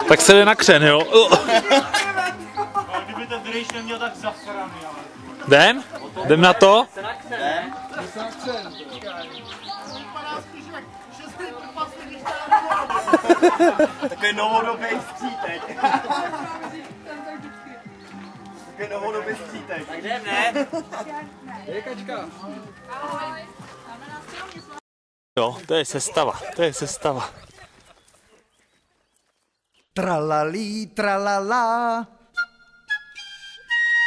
Tak se jde na křen, jo? Kdyby ten drejš neměl tak zasraný, ale... Jdem? Jdem na to? Takový novodobý skřítek. Takový novodobý skřítek. Tak jdem, ne? Je kačka. Jo, to je sestava, to je sestava. Tralalí, tralala.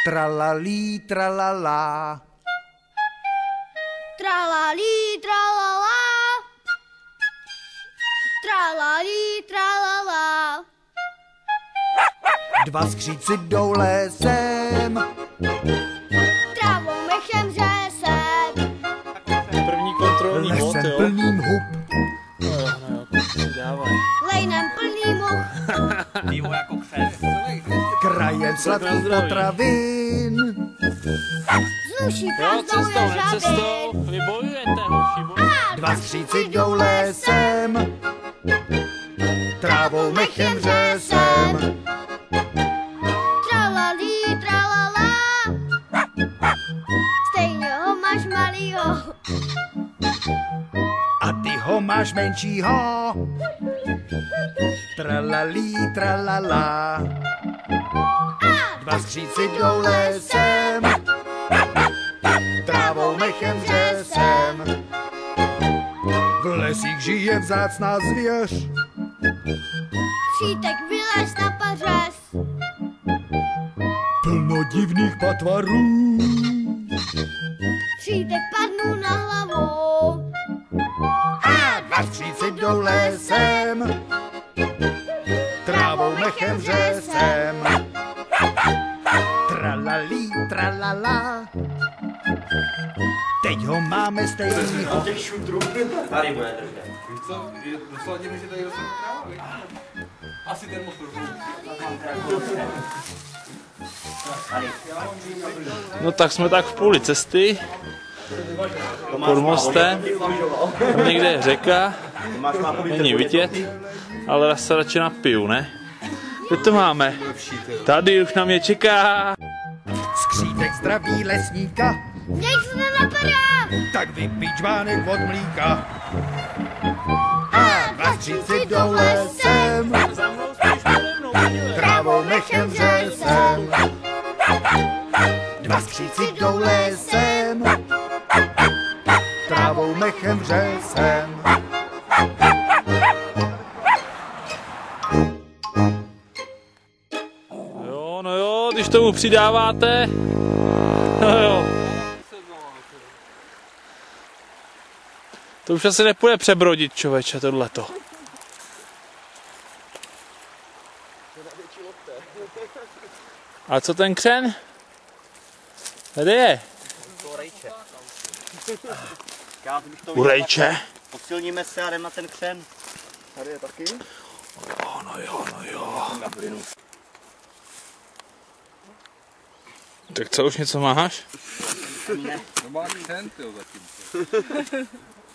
Tralalí, tralala. Tralalí, tralala. Tralalí, tralala. Dva skříci jdou lesem. Trávou mechem řesem. První kontrolní bod, Lesem jo? plným hub. Dávaj. Lejnem plný much. Pivo jako křen. Krajem sladkých potravin. Zluší Jo, prázdnou cestou, ježabin. necestou. Vy bojujete, hoši, bojujete. Dva skříci jdou lesem. Trávou mechem řesem. Tralalí, tralala. Stejně ho máš malýho. A ty ho máš menšího. Tralalí, tralala. Dva skříci jdou lesem. Trávou mechem řesem. V lesích žije vzácná zvěř. Křítek vylez na pařez. Plno divných patvarů. Křítek padnul na hlavu. Dva skříci jdou lesem. Trávou mechem řesem. Tralalí, tralala. Teď ho máme stejnýho. Těch šutrů. Tady bude držet. Víš co, je docela divný, že tady dostane kráva, asi ten motor. No tak jsme tak v půli cesty. Pod mostem. Tam někde je řeka. Není vidět. Ale já se radši napiju, ne? Kde to máme? Tady už na mě čeká. Skřítek zdraví lesníka. Něj se nenapadá. Tak vypij čvánek od mlíka. A dva skříci jdou lesem. Trávou mechem řesem. Dva skříci jdou lesem. Trávou mechem řesem. Jo, no jo, když tomu přidáváte. No jo. To už asi nepůjde přebrodit, člověče, tohleto. A co ten křen? Tady je. U rejče. Posilníme se a jdem na ten křen. Tady je taky. Jo, no jo, no jo. Tak co, už něco máš? No má ten, tyjo, zatím.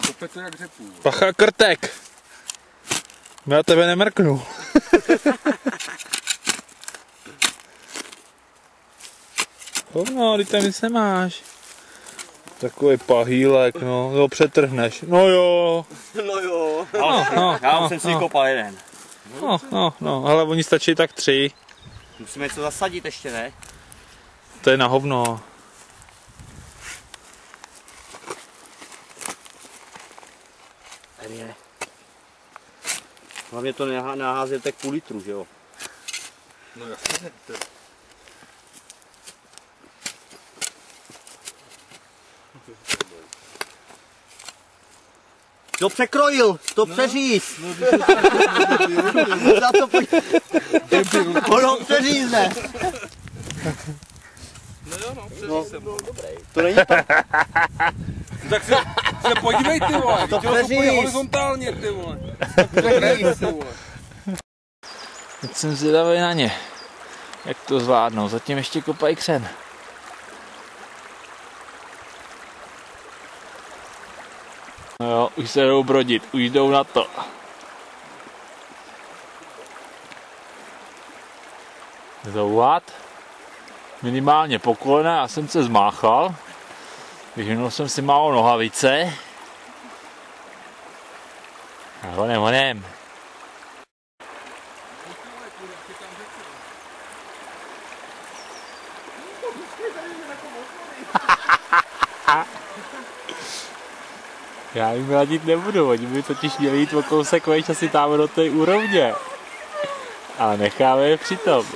Kope to jak řepů. Pacha krtek. Já tebe nemrknu. No, teď tam nic nemáš. Takový pahýlek, no, jo, přetrhneš. No jo. No jo. Já už jsem si kopal jeden. No, ale oni stačí tak 3. Musíme něco zasadit ještě, ne? To je na hovno. Tady je. Hlavně to naházet tak půl litru, že jo? No jasně. To překrojil, to přeříz. Za to pojď. Ono přeřízne. No jo, no, přeřízem. No. To není to. Tak se podívej, ty vole. To Chtěl to přeříz. pojít horizontálně, ty vole. Přeříz. Ty vole. Teď jsem zvědavý na ně. Jak to zvládnou, zatím ještě kopají křen. No jo, už se jdou brodit, už jdou na to. zauhat. Minimálně po kolena, já jsem se zmáchal. Vyhnul jsem si málo nohavice. A honem. Já jim radit nebudu, oni by totiž měli jít o kousek vejš asi tam do té úrovně. A necháme je přitom.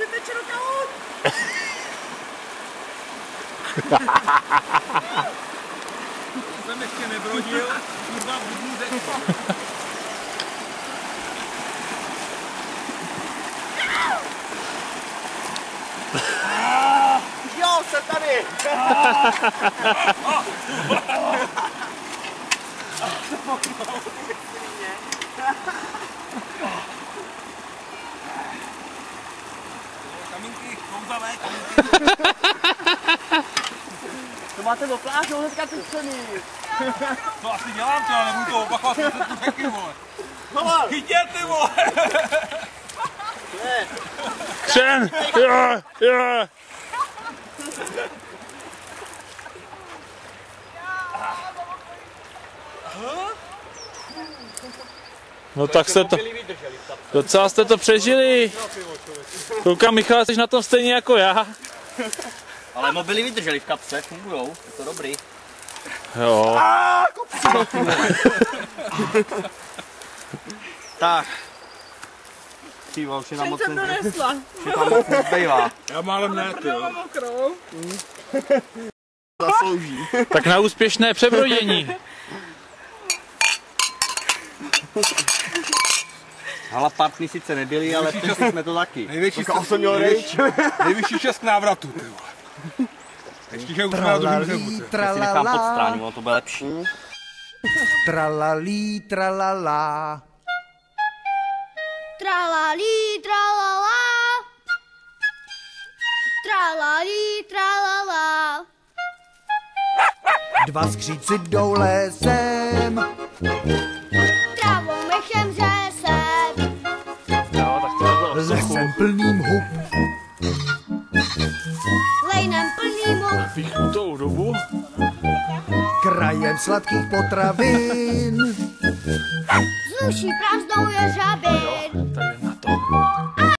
Jsem ještě nebrodil, kurva budní řekl. Jo, jsem tady! Kamínky, kouzavé kamínky. To máte do pláže, hnedka ty ceny. To asi dělám to, ale nebudu to opakovat, co se tu řeky, vole. Chytě, ty vole! Křen! Jo! No tak jste to... Docela jste to přežili. Koukám, Michal, jsi na tom stejně jako já. Ale mobily vydrželi v kapse, fungujou, je to dobrý. Jo. Tak. Přímo, už je tam moc nezbývá. Já málem ne, ty jo. Zaslouží. Tak na úspěšné přebrodění. Halapartny sice nebyli, ale přešli jsme to taky. Nejvyšší čas k návratu, ty vole. Ještě, že už jsme na druhém zemu, ty. Já si nechám pod stráň, ono to bude lepší. Tralalí, tralala. Tralalí, tralala. Tralalí, tralala. Dva skříci jdou lesem. Travou mechem řesem. Jo, tak to bylo Lesem plným hub. Lejnem plným hub. píchnutou dobu. Krajem sladkých potravin. Z uší prázdnou jeřabin.